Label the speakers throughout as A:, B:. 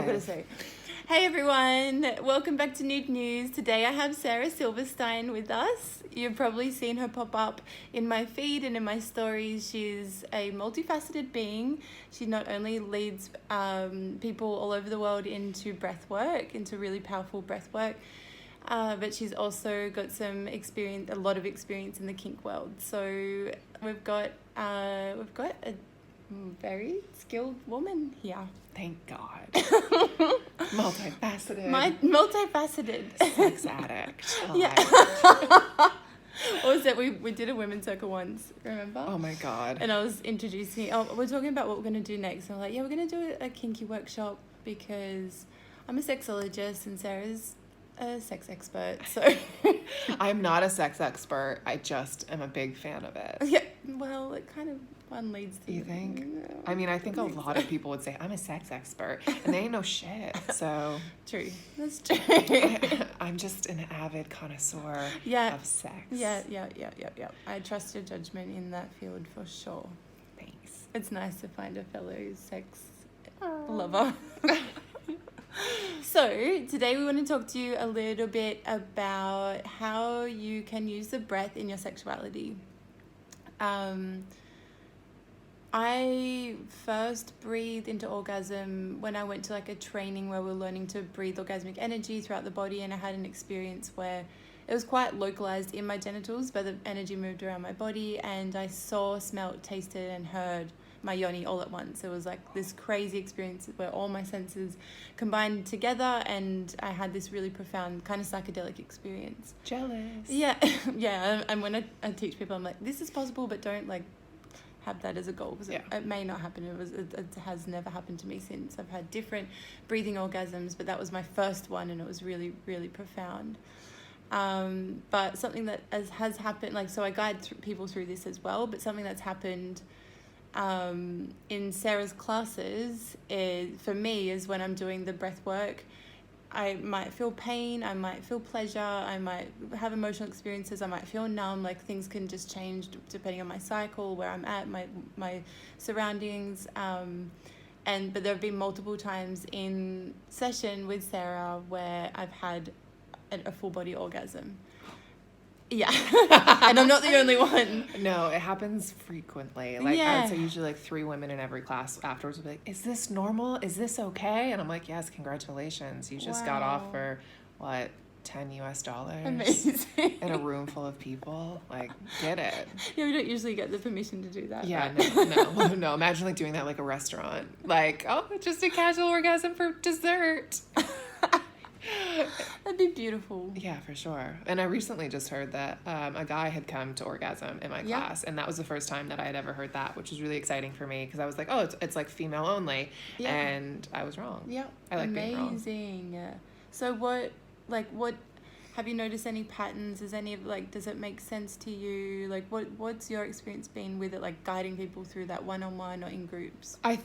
A: I've got to say. Hey everyone, welcome back to NUDE News. Today I have Sara Silverstein with us. You've probably seen her pop up in my feed and in my stories. She's a multifaceted being. She not only leads people all over the world into breath work, into really powerful breath work, but she's also got a lot of experience in the kink world. So we've got a very skilled woman here.
B: Thank God. Multifaceted.
A: Multifaceted.
B: Sex addict.
A: Yeah. What was that? We did a women's circle once, remember?
B: Oh my God.
A: And I was introducing, we're talking about what we're going to do next. And I'm like, yeah, we're going to do a kinky workshop because I'm a sexologist and Sarah's a sex expert. So
B: I'm not a sex expert. I just am a big fan of it.
A: yeah, well, it kind of one leads to.
B: You think?
A: No,
B: I mean, I think a lot of people would say I'm a sex expert, and they ain't no shit. So
A: true. That's true.
B: I'm just an avid connoisseur of sex.
A: Yeah. I trust your judgment in that field for sure.
B: Thanks.
A: It's nice to find a fellow sex lover. So today we want to talk to you a little bit about how you can use the breath in your sexuality. I first breathed into orgasm when I went to like a training where we were learning to breathe orgasmic energy throughout the body, and I had an experience where it was quite localized in my genitals, but the energy moved around my body, and I saw, smelt, tasted, and heard my yoni all at once. It was like this crazy experience where all my senses combined together, and I had this really profound kind of psychedelic experience.
B: Jealous.
A: Yeah. Yeah. And when I teach people, I'm like, this is possible, but don't like have that as a goal, because it may not happen. It has never happened to me since. I've had different breathing orgasms, but that was my first one, and it was really, really profound. But something that has happened, like, so I guide people through this as well, but something that's happened in Sarah's classes for me is when I'm doing the breath work, I might feel pain, I might feel pleasure, I might have emotional experiences, I might feel numb, like things can just change depending on my cycle, where I'm at, my surroundings, but there have been multiple times in session with Sarah where I've had a full body orgasm. Yeah. And I'm not the only one.
B: No, it happens frequently. Like, I would say usually like 3 women in every class afterwards would be like, is this normal? Is this okay? And I'm like, yes, congratulations. You just got off for, what, $10
A: Amazing.
B: In a room full of people. Like, get it.
A: Yeah, we don't usually get the permission to do that.
B: Yeah,
A: right?
B: no. Imagine like doing that like a restaurant. Like, oh, just a casual orgasm for dessert.
A: That'd be beautiful.
B: Yeah, for sure. And I recently just heard that a guy had come to orgasm in my class, and that was the first time that I had ever heard that, which was really exciting for me because I was like, oh, it's like female only, and I was wrong.
A: Yeah,
B: I like being wrong.
A: Amazing. So what have you noticed any patterns? Does it make sense to you? Like, what's your experience been with it, like guiding people through that one-on-one or in groups?
B: I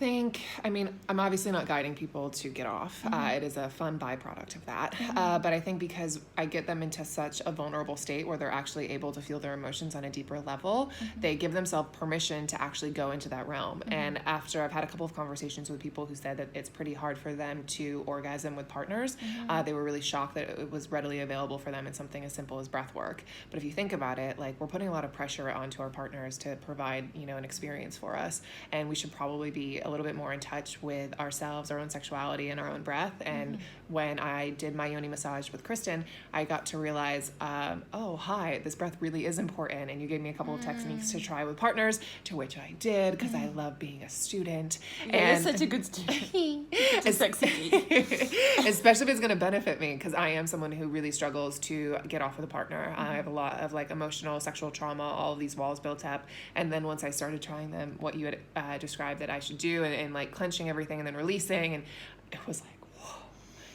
B: mean, I'm obviously not guiding people to get off. It is a fun byproduct of that. But I think because I get them into such a vulnerable state where they're actually able to feel their emotions on a deeper level, they give themselves permission to actually go into that realm. And after I've had a couple of conversations with people who said that it's pretty hard for them to orgasm with partners, they were really shocked that it was readily available for them in something as simple as breath work. But if you think about it, like, we're putting a lot of pressure onto our partners to provide, an experience for us, and we should probably be a little bit more in touch with ourselves, our own sexuality, and our own breath. And when I did my yoni massage with Kristen, I got to realize, oh, hi, this breath really is important, and you gave me a couple of techniques to try with partners, to which I did, because I love being a student.
A: And you're such a good student. Such a sexy.
B: Especially if it's going to benefit me, because I am someone who really struggles to get off with a partner. I have a lot of like emotional, sexual trauma, all of these walls built up. And then once I started trying them, what you had described that I should do, and like clenching everything and then releasing, and it was like, whoa,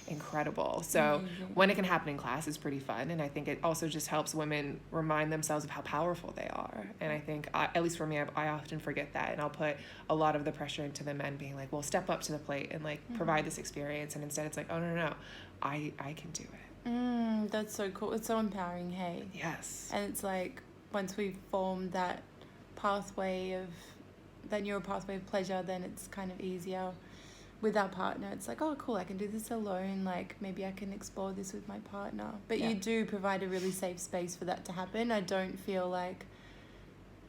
B: incredible. So when it can happen in class is pretty fun. And I think it also just helps women remind themselves of how powerful they are. And I think, at least for me, I often forget that. And I'll put a lot of the pressure into the men being like, well, step up to the plate and like provide this experience. And instead it's like, oh, no, I can do it.
A: That's so cool. It's so empowering, hey?
B: Yes.
A: And it's like, once we've formed that neural pathway of pleasure, then it's kind of easier with our partner, it's like, oh, cool, I can do this alone. Like, maybe I can explore this with my partner. But you do provide a really safe space for that to happen. I don't feel like,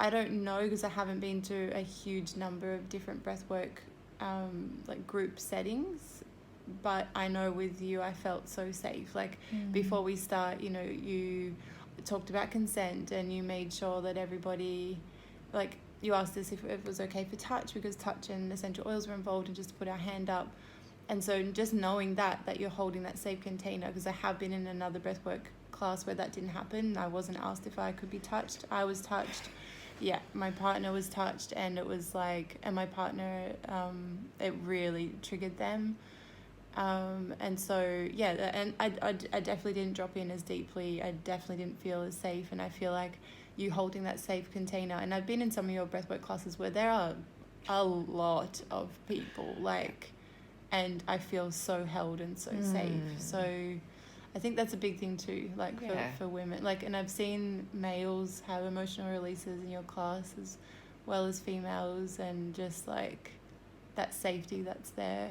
A: I don't know, because I haven't been to a huge number of different breathwork, like group settings. But I know with you, I felt so safe. Like, before we start, you know, you talked about consent, and you made sure that everybody, like, you asked us if it was okay for touch, because touch and essential oils were involved, and just to put our hand up. And so just knowing that you're holding that safe container, because I have been in another breathwork class where that didn't happen. I wasn't asked if I could be touched. I was touched. Yeah, my partner was touched, and it was like, and my partner, it really triggered them. And so, yeah, and I definitely didn't drop in as deeply. I definitely didn't feel as safe, and I feel like you holding that safe container. And I've been in some of your breathwork classes where there are a lot of people, like, and I feel so held and so safe. So I think that's a big thing too, like for women. Like, and I've seen males have emotional releases in your class as well as females, and just like that safety that's there.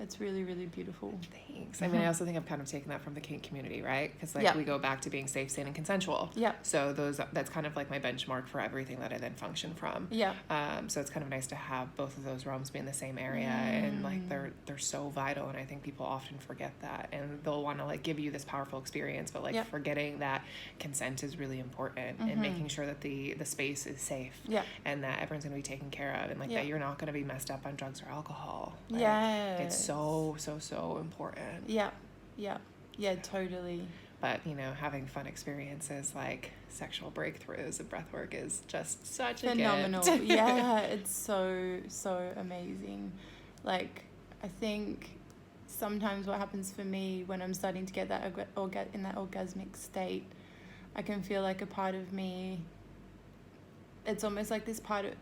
A: It's really, really beautiful.
B: Thanks. I mean, I also think I've kind of taken that from the kink community, right? Because like we go back to being safe, sane, and consensual. Yeah. So that's kind of like my benchmark for everything that I then function from. Yeah. So it's kind of nice to have both of those realms be in the same area, and like they're so vital. And I think people often forget that, and they'll want to like give you this powerful experience, but like forgetting that consent is really important, and making sure that the space is safe. Yeah. And that everyone's going to be taken care of, and like that you're not going to be messed up on drugs or alcohol. Like, it's so important. Yeah, totally. But you know, having fun experiences like sexual breakthroughs of breathwork is just such
A: phenomenal.
B: A gift.
A: Yeah, it's so amazing. Like, I think sometimes what happens for me when I'm starting to get that in that orgasmic state, I can feel like a part of me, it's almost like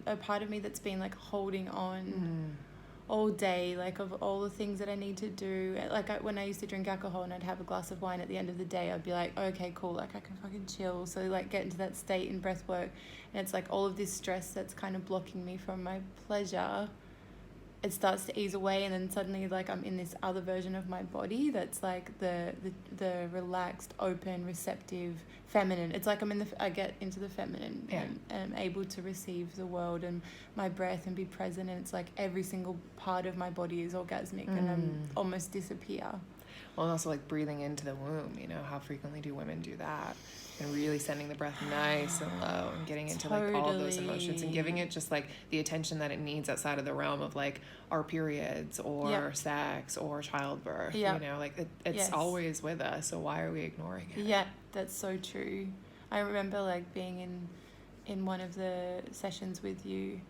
A: a part of me that's been like holding on all day, like of all the things that I need to do. Like when I used to drink alcohol and I'd have a glass of wine at the end of the day, I'd be like, okay, cool, like I can fucking chill. So like get into that state in breath work, and it's like all of this stress that's kind of blocking me from my pleasure, it starts to ease away, and then suddenly like I'm in this other version of my body that's like the relaxed, open, receptive, feminine. It's like I get into the feminine, and I'm able to receive the world and my breath and be present, and it's like every single part of my body is orgasmic, and I'm almost disappear.
B: Well, and also like breathing into the womb, you know, how frequently do women do that? And really sending the breath nice and low, and getting into like all of those emotions, and giving it just like the attention that it needs outside of the realm of like our periods or sex or childbirth. You know, like it's always with us, so why are we ignoring it?
A: Yeah, that's so true. I remember like being in one of the sessions with you,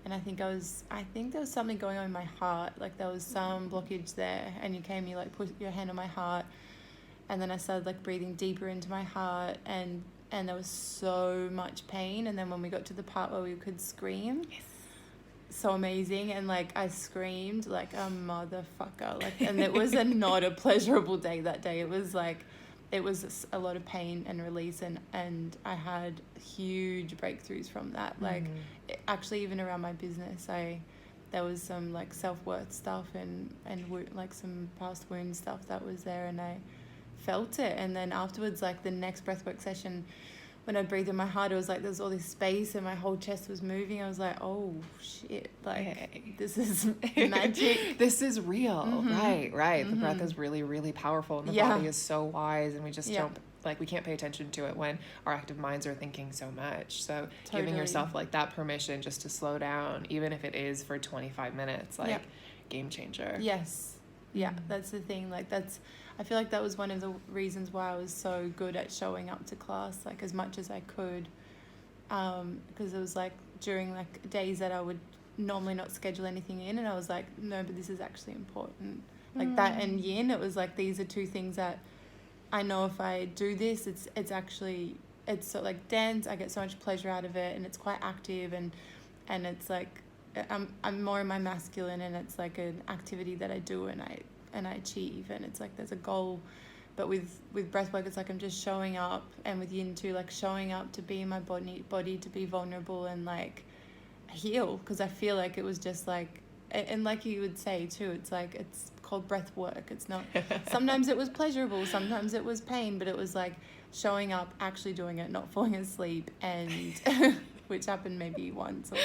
A: and I think there was something going on in my heart, like there was some blockage there, and you like put your hand on my heart, and then I started like breathing deeper into my heart, and there was so much pain, and then when we got to the part where we could scream, so amazing, and like I screamed like a motherfucker, like, and it was not a pleasurable day that day. It was like, it was a lot of pain and release, and I had huge breakthroughs from that. Like actually even around my business, there was some like self-worth stuff and like some past wound stuff that was there, and I felt it. And then afterwards, like the next breathwork session, when I breathed in my heart, it was like there's all this space and my whole chest was moving. I was like, oh shit, like this is magic.
B: This is real. Right. The breath is really, really powerful, and the body is so wise, and we just don't, like, we can't pay attention to it when our active minds are thinking so much. So giving yourself like that permission just to slow down, even if it is for 25 minutes, like game changer.
A: Yes. Yeah, that's the thing. Like I feel like that was one of the reasons why I was so good at showing up to class, like as much as I could, because it was like during like days that I would normally not schedule anything in, and I was like, no, but this is actually important. Like that and yin, it was like, these are two things that I know if I do this, it's actually, it's so like dance, I get so much pleasure out of it, and it's quite active, and it's like I'm more in my masculine, and it's like an activity that I do and I achieve, and it's like there's a goal. But with breathwork, it's like I'm just showing up, and with yin too, like showing up to be in my body to be vulnerable and like heal, because I feel like it was just like and like you would say too, it's like, it's called breath work. It's not, sometimes it was pleasurable, sometimes it was pain, but it was like showing up, actually doing it, not falling asleep, and which happened maybe once, or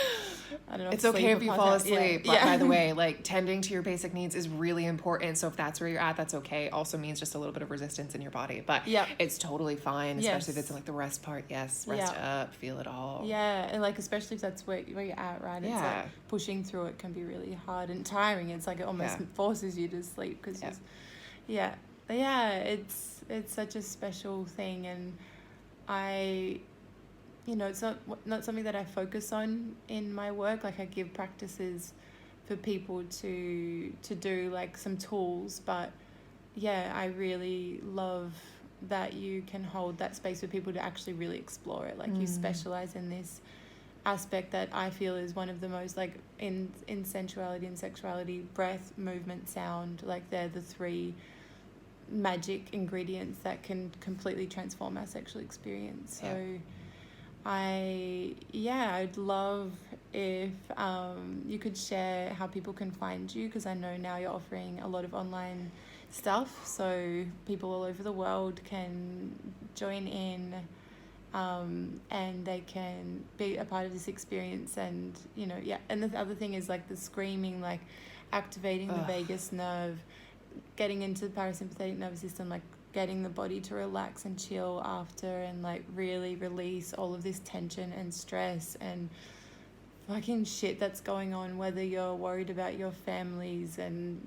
A: I don't know.
B: It's okay if you fall asleep. But by the way, like, tending to your basic needs is really important. So if that's where you're at, that's okay. Also means just a little bit of resistance in your body, but it's totally fine, especially if it's in like the rest part. Yes, rest up, feel it all.
A: Yeah, and like, especially if that's where you're at, right? It's like pushing through it can be really hard and tiring. It's like it almost forces you to sleep because it's such a special thing, and it's not something that I focus on in my work. Like, I give practices for people to do, like, some tools, but I really love that you can hold that space for people to actually really explore it. Like, you specialize in this aspect that I feel is one of the most, like, in sensuality and sexuality, breath, movement, sound, like, they're the three magic ingredients that can completely transform our sexual experience. So I'd love if you could share how people can find you, because I know now you're offering a lot of online stuff, so people all over the world can join in, and they can be a part of this experience. And and the other thing is, like, the screaming, like activating the vagus nerve, getting into the parasympathetic nervous system, like getting the body to relax and chill after, and like really release all of this tension and stress and fucking shit that's going on, whether you're worried about your family and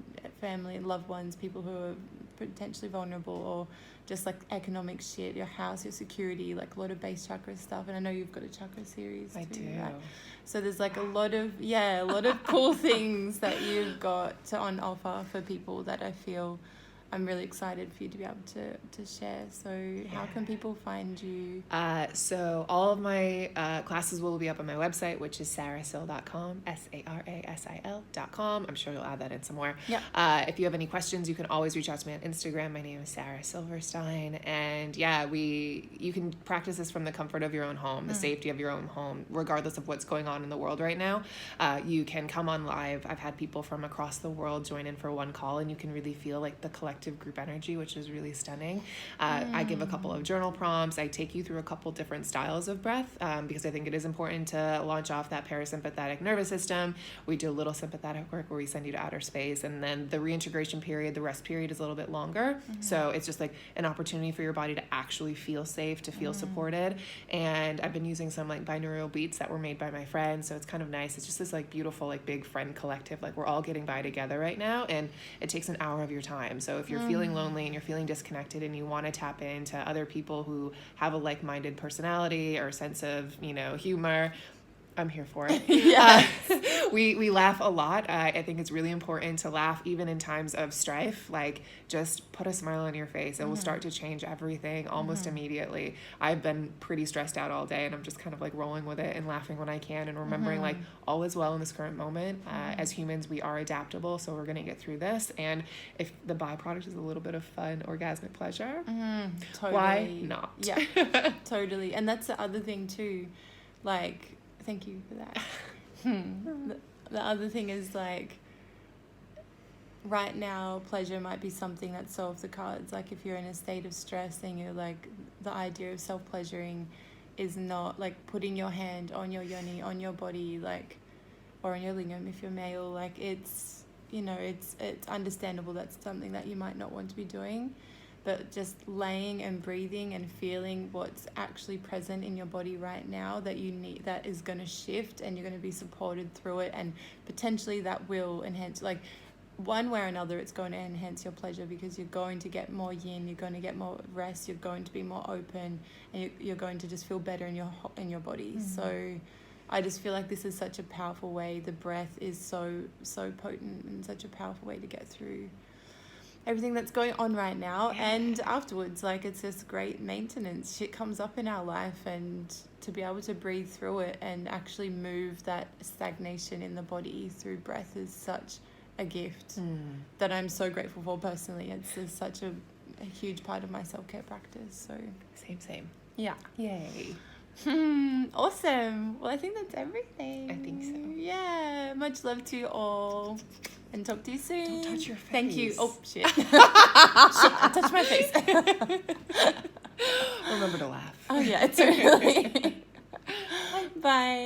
A: loved ones, people who are potentially vulnerable, or just like economic shit, your house, your security, like a lot of base chakra stuff. And I know you've got a chakra series too, right? So there's like a lot of cool things that you've got on offer for people that I feel I'm really excited for you to be able to share. So how can people find you?
B: So all of my classes will be up on my website, which is sarasil.com, SARASIL.com. I'm sure you'll add that in somewhere. If you have any questions, you can always reach out to me on Instagram. My name is Sara Silverstein. And you can practice this from the comfort of your own home, the safety of your own home, regardless of what's going on in the world right now. You can come on live. I've had people from across the world join in for one call, and you can really feel like the collective group energy, which is really stunning. I give a couple of journal prompts. I take you through a couple different styles of breath, because I think it is important to launch off that parasympathetic nervous system. We do a little sympathetic work where we send you to outer space, and then the reintegration period, the rest period, is a little bit longer. So it's just like an opportunity for your body to actually feel safe, to feel supported. And I've been using some like binaural beats that were made by my friends, so it's kind of nice. It's just this like beautiful like big friend collective, like we're all getting by together right now, and it takes an hour of your time. So if you're feeling lonely and you're feeling disconnected and you want to tap into other people who have a like-minded personality or sense of humor, I'm here for it. We laugh a lot. I think it's really important to laugh even in times of strife. Like, just put a smile on your face. It will start to change everything almost immediately. I've been pretty stressed out all day, and I'm just kind of like rolling with it and laughing when I can, and remembering like all is well in this current moment. As humans, we are adaptable, so we're going to get through this. And if the byproduct is a little bit of fun, orgasmic pleasure,
A: totally.
B: Why not?
A: Yeah, totally. And that's the other thing too, like, thank you for that. The other thing is, like, right now, pleasure might be something that's so off the cards. Like, if you're in a state of stress, then you're like, the idea of self-pleasuring is not like putting your hand on your yoni, on your body, like, or on your lingam if you're male. Like, it's understandable that's something that you might not want to be doing. But just laying and breathing and feeling what's actually present in your body right now that you need, that is going to shift, and you're going to be supported through it, and potentially that will enhance, like, one way or another, it's going to enhance your pleasure, because you're going to get more yin, you're going to get more rest, you're going to be more open, and you're going to just feel better in your body. So I just feel like this is such a powerful way. The breath is so potent and such a powerful way to get through everything that's going on right now. And afterwards, like, it's just great maintenance. Shit comes up in our life, and to be able to breathe through it and actually move that stagnation in the body through breath is such a gift that I'm so grateful for personally. It's just such a huge part of my self-care practice. So
B: same.
A: yeah.
B: Yay.
A: Awesome. Well, I think that's everything.
B: I think so.
A: Yeah. Much love to you all. And talk to you soon.
B: Don't touch your face.
A: Thank you. Oh, shit. Shit, I touched my face.
B: Remember to laugh.
A: Oh, yeah. It's really. Bye.